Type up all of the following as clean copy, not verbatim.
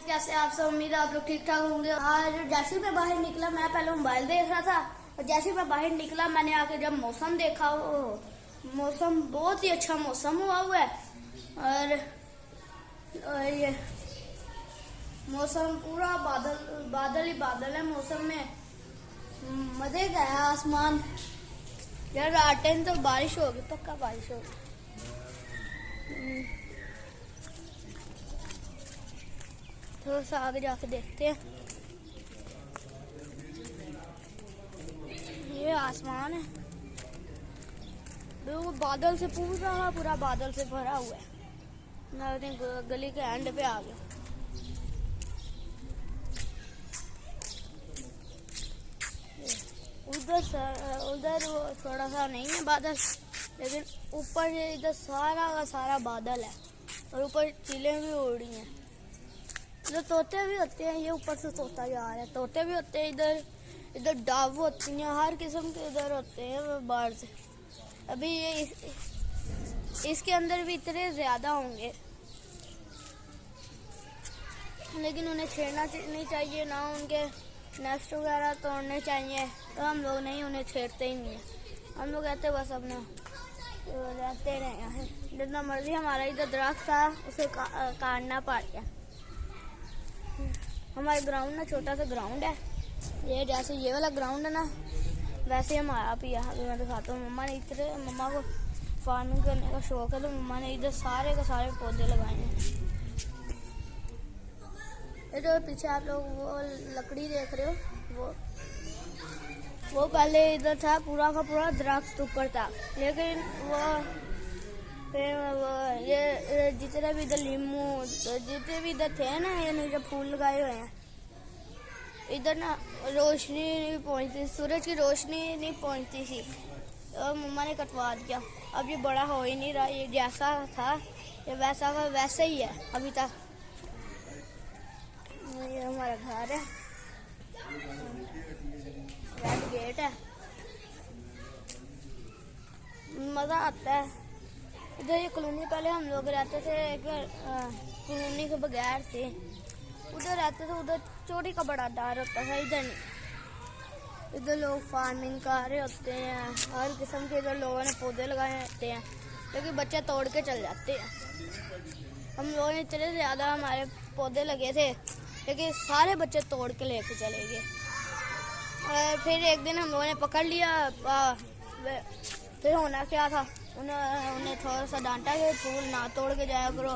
कैसे आप सब, उम्मीद है आप लोग ठीक ठाक होंगे। आज जैसे ही मैं बाहर निकला, मैं पहले मोबाइल देख रहा था और जैसे ही मैं बाहर निकला मैंने आके जब मौसम देखा, मौसम बहुत ही अच्छा मौसम हुआ है और ये मौसम पूरा बादल ही बादल है। मौसम में मजे का है आसमान। यार रात टाइम तो बारिश होगी, पक्का बारिश होगी। थोड़ा सा आगे जाके देखते हैं। ये आसमान है, वो बादल से पूरा बादल से भरा हुआ है। मैं गली के एंड पे आ गया। उधर वो थोड़ा सा नहीं है बादल, लेकिन ऊपर इधर सारा का सारा बादल है और ऊपर चिलें भी उड़ रही हैं। इधर तोते भी होते हैं, ये ऊपर से तोता जा रहा है। तोते भी होते हैं इधर डाव होती हैं, हर किस्म के इधर होते हैं बाहर से। अभी ये इसके अंदर भी इतने ज्यादा होंगे, लेकिन उन्हें छेड़ना नहीं चाहिए, ना उनके नेस्ट वगैरह तोड़ने चाहिए। तो हम लोग नहीं, उन्हें छेड़ते ही नहीं है। हम लोग कहते बस अपना रहते रहे हैं। जितना मर्जी हमारा इधर दरख्त था उसे काटना पड़ गया। हमारे ग्राउंड ना छोटा सा ग्राउंड है, ये जैसे ये वाला ग्राउंड है ना, वैसे हमारा भी यहाँ मैं दिखाता हूँ। मम्मा को फार्मिंग करने का शौक है, तो मम्मा ने इधर सारे के सारे पौधे लगाए हैं। ये जो पीछे आप लोग वो लकड़ी देख रहे हो, वो पहले इधर था, पूरा का पूरा दरख्त ऊपर था। लेकिन ये जितने भी इधर लीमू जितने भी इधर थे ना, ये नीचे फूल लगाए हुए हैं। इधर ना रोशनी नहीं पहुंचती, सूरज की रोशनी नहीं पहुंचती थी, तो मम्मा ने कटवा दिया। अब ये बड़ा हो ही नहीं रहा, ये जैसा था ये वैसा का वैसे ही है अभी तक। ये हमारा घर है, रेड गेट है, मजा आता है इधर। ये कॉलोनी पहले हम लोग रहते थे, कॉलोनी के बगैर थे, उधर रहते थे। उधर चोरी का बड़ा डर होता था, इधर नहीं। इधर लोग फार्मिंग कर रहे होते हैं, हर किस्म के इधर लोगों ने पौधे लगाए होते हैं, लेकिन बच्चे तोड़ के चल जाते हैं। हम लोगों ने इतने ज़्यादा हमारे पौधे लगे थे, लेकिन सारे बच्चे तोड़ के लेके चले गए। और फिर एक दिन हम लोगों ने पकड़ लिया। फिर होना क्या था, उन्हें थोड़ा सा डांटा कि फूल ना तोड़ के जाया करो,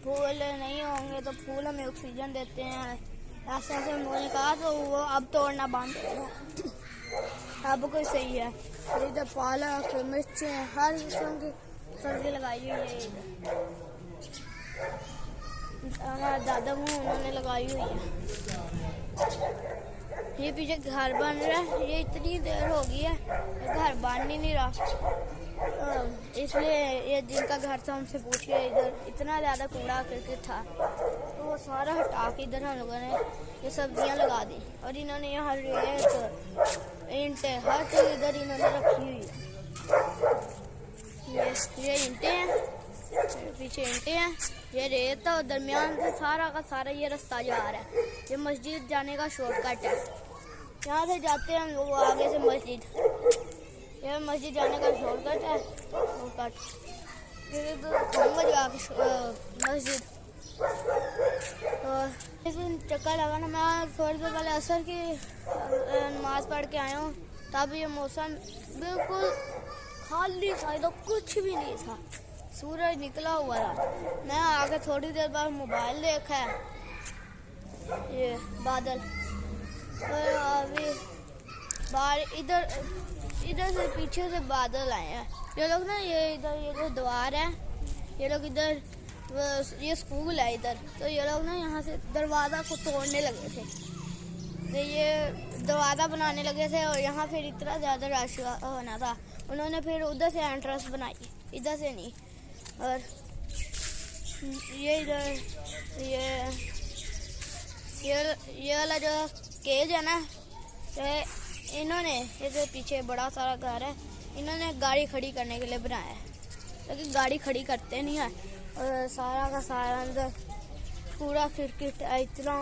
फूल नहीं होंगे तो फूल हमें ऑक्सीजन देते हैं, ऐसे ऐसे हम लोगों ने कहा। तो वो अब तोड़ना बंद हो गया। अब कोई सही है। इधर पालक मिर्चें हर किस्म की सब्जी लगाई हुई है। इधर हमारा दादा मुँह उन्होंने लगाई हुई है। ये पीछे घर बन रहा है, ये इतनी देर हो गई है, घर बन ही नहीं रहा। इसलिए ये जिनका घर था उनसे पूछ के, इधर इतना ज़्यादा कूड़ा करके था, तो वो सारा हटा के इधर हम लोगों ने ये सब्जियां लगा दी। और इन्होंने ये हर ईंटें हर चीज़ इधर इन्होंने रखी हुई है। ये ईंटें हैं, पीछे ईंटें हैं, ये रेत है और दरमियान से सारा का सारा ये रास्ता जा रहा है। ये मस्जिद जाने का शॉर्टकट है, यहाँ से जाते हैं हम लोग आगे से मस्जिद। ये मस्जिद जाने का शॉर्टकट है, फिर जाके मस्जिद। और इस दिन चक्कर लगाना, मैं थोड़ी देर पहले असर की नमाज पढ़ के आया हूँ, तब ये मौसम बिल्कुल खाली था, तो कुछ भी नहीं था, सूरज निकला हुआ था। मैं आगे थोड़ी देर बाद मोबाइल देखा है, ये बादल। और अभी इधर से पीछे से बादल आए हैं। ये लोग ना ये इधर ये जो द्वार है, ये लोग इधर ये स्कूल है इधर, तो ये लोग ना यहाँ से दरवाज़ा को तोड़ने लगे थे, तो ये दरवाज़ा बनाने लगे थे। और यहाँ फिर इतना ज़्यादा रश होना था, उन्होंने फिर उधर से एंट्रेंस बनाई, इधर से नहीं। और ये इधर ये वाला जो केज है ना, तो इन्होंने ये जो पीछे बड़ा सारा घर है, इन्होंने गाड़ी खड़ी करने के लिए बनाया है, लेकिन गाड़ी खड़ी करते नहीं है। और सारा का सारा अंदर कूड़ा क्रिकेट है इतना।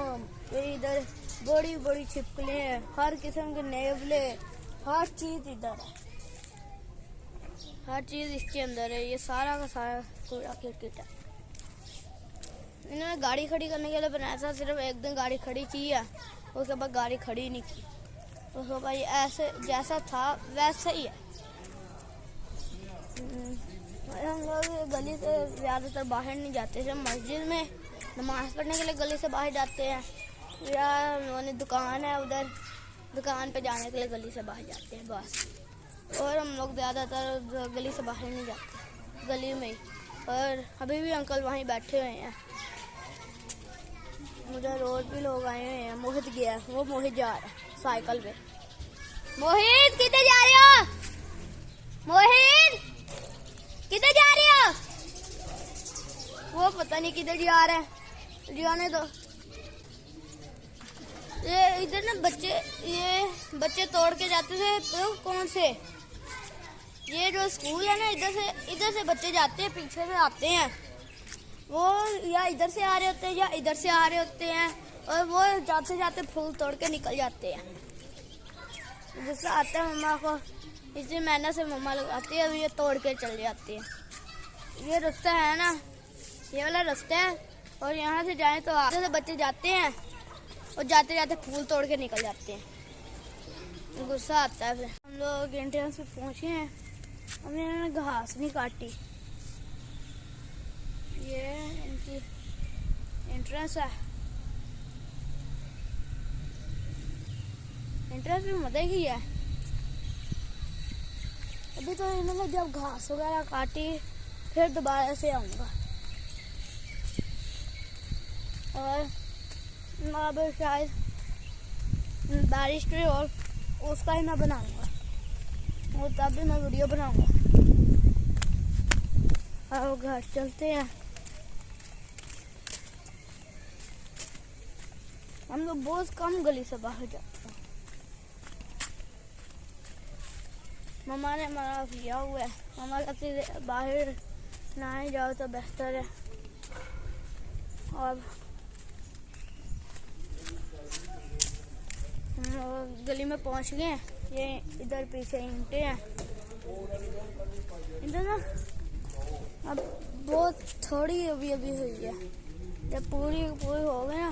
इधर बड़ी बड़ी छिपकली है, हर किस्म के नेवले, हर चीज इधर है, हर चीज इसके अंदर है। ये सारा का सारा कूड़ा क्रिकेट है। इन्होंने गाड़ी खड़ी करने के लिए बनाया था, सिर्फ एक दिन गाड़ी खड़ी की है, उसके बाद गाड़ी खड़ी नहीं की। उसके बाद ये ऐसे जैसा था वैसा ही है। हम लोग गली से ज़्यादातर बाहर नहीं जाते, जब मस्जिद में नमाज़ पढ़ने के लिए गली से बाहर जाते हैं, या उन्होंने दुकान है उधर, दुकान पे जाने के लिए गली से बाहर जाते हैं बस। और हम लोग ज़्यादातर गली से बाहर नहीं जाते, गली में ही। और अभी भी अंकल वहीं बैठे हुए हैं। उधर रोड भी लोग आए हुए हैं। मोहित गया, वो मोहित जा रहा है साइकिल पे। मोहित किधर जा रहे हो? मोहित किधर जा रहे हो? वो पता नहीं किधर जा रहा है, जाने दो। ये इधर ना ये बच्चे तोड़ के जाते थे, तो कौन से, ये जो स्कूल है ना, इधर से बच्चे जाते हैं, पीछे से आते हैं। वो या इधर से आ रहे होते हैं या इधर से आ रहे होते हैं, और वो जाते जाते फूल तोड़ के निकल जाते हैं। गुस्सा आता है मम्मा को, इसी मेहनत से मम्मा लोग आती है, ये तोड़ के चले जाते हैं। ये रास्ता है ना, ये वाला रास्ता है, और यहाँ से जाए तो आगे से बच्चे जाते हैं और जाते जाते फूल तोड़ के निकल जाते हैं। गुस्सा आता है। फिर हम लोग एंट्रेंस पे पहुँचे हैं, हमने इन्होंने घास नहीं काटी। ये इनकी एंट्रेंस है। एंट्रेंस भी मजा ही है। अभी तो इन्होंने जब घास वगैरह काटी, फिर दोबारा से आऊँगा। और अब शायद बारिश भी और उसका ही मैं बनाऊँगा, और तब भी मैं वीडियो बनाऊँगा। अब घर चलते हैं। हम लोग बहुत कम गली से बाहर जाते हैं। मम्मा ने मना किया हुआ है, मम्मा कहती है बाहर ना ही जाओ तो बेहतर है। और हम गली में पहुंच गए हैं। ये इधर पीछे ईंटें हैं। इधर ना अब बहुत थोड़ी अभी हुई है, जब पूरी हो गई ना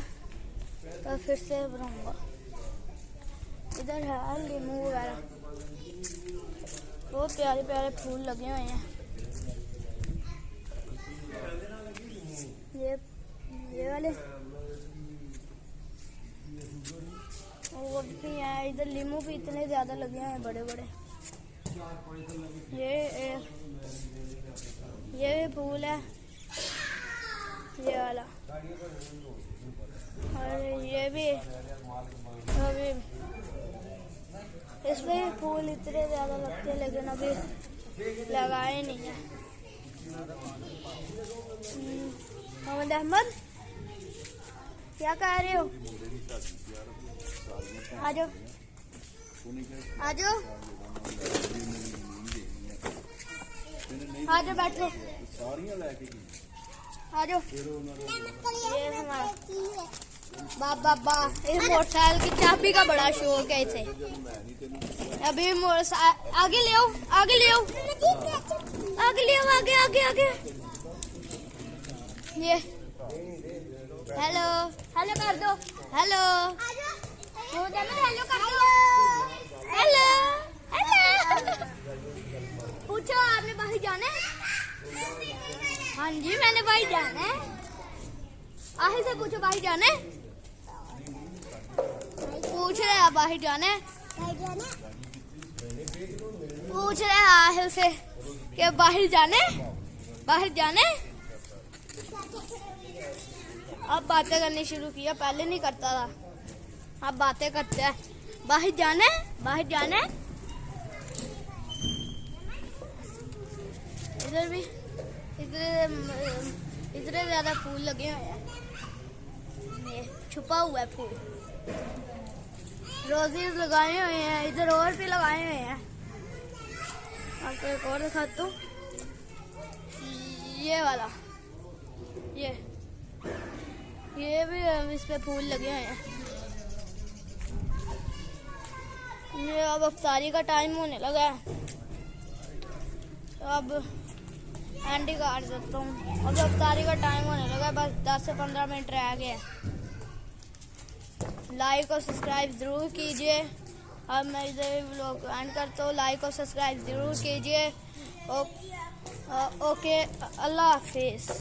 तो फिर से बनाऊंगा। इधर है लीमू वगैरह, बहुत प्यारे प्यारे फूल लगे हुए हैं। ये वाले वो भी है। इधर लीमू भी इतने ज्यादा लगे हैं, बड़े बड़े। ये फूल है, ये वाला। और ये भी अभी इसमें फूल इतने ज्यादा लगते हैं, लेकिन अभी लगाए नहीं है। मोहम्मद अहमद क्या कह रहे हो? आजो आजो आजो बैठो, आजो। ये हमारा बाबा इस मोटरसाइकिल की चाबी का बड़ा शौक है इसे। अभी आगे ले आओ, आगे ले आओ, आगे ले आओ, आगे आगे आगे। ये हेलो हेलो कर दो, हेलो हेलो कर दो, हेलो हेलो। पूछो आपने बाहर जाना है? हाँ जी मैंने बाहर जाना है। आहिर से पूछो बाहर जाना है? पूछ रहे हैं बाहर जाना है? पूछ रहे हैं आहिर से कि बाहर जाने, बाहर जाने। अब बातें करनी शुरू किया, पहले नहीं करता था, अब बातें करते हैं। बाहर जाना है, बाहर जाना है। इधर भी इतने ज्यादा फूल लगे हुए हैं। ये छुपा हुआ है फूल, रोजेस लगाए हुए हैं, इधर और भी लगाए हुए हैं। आपको एक और दिखाता हूँ, ये वाला, ये भी इस पे फूल लगे हैं। ये अब अफ्तारी का टाइम होने लगा है, तो अब एंडी काट सकता हूँ। अब अफ्तारी का टाइम होने लगा है, बस 10 से 15 मिनट रह गए। लाइक और सब्सक्राइब ज़रूर कीजिए। अब मैं इधर व्लॉग एंड करता हूँ। लाइक और सब्सक्राइब ज़रूर कीजिए। ओके, अल्लाह हाफिज़।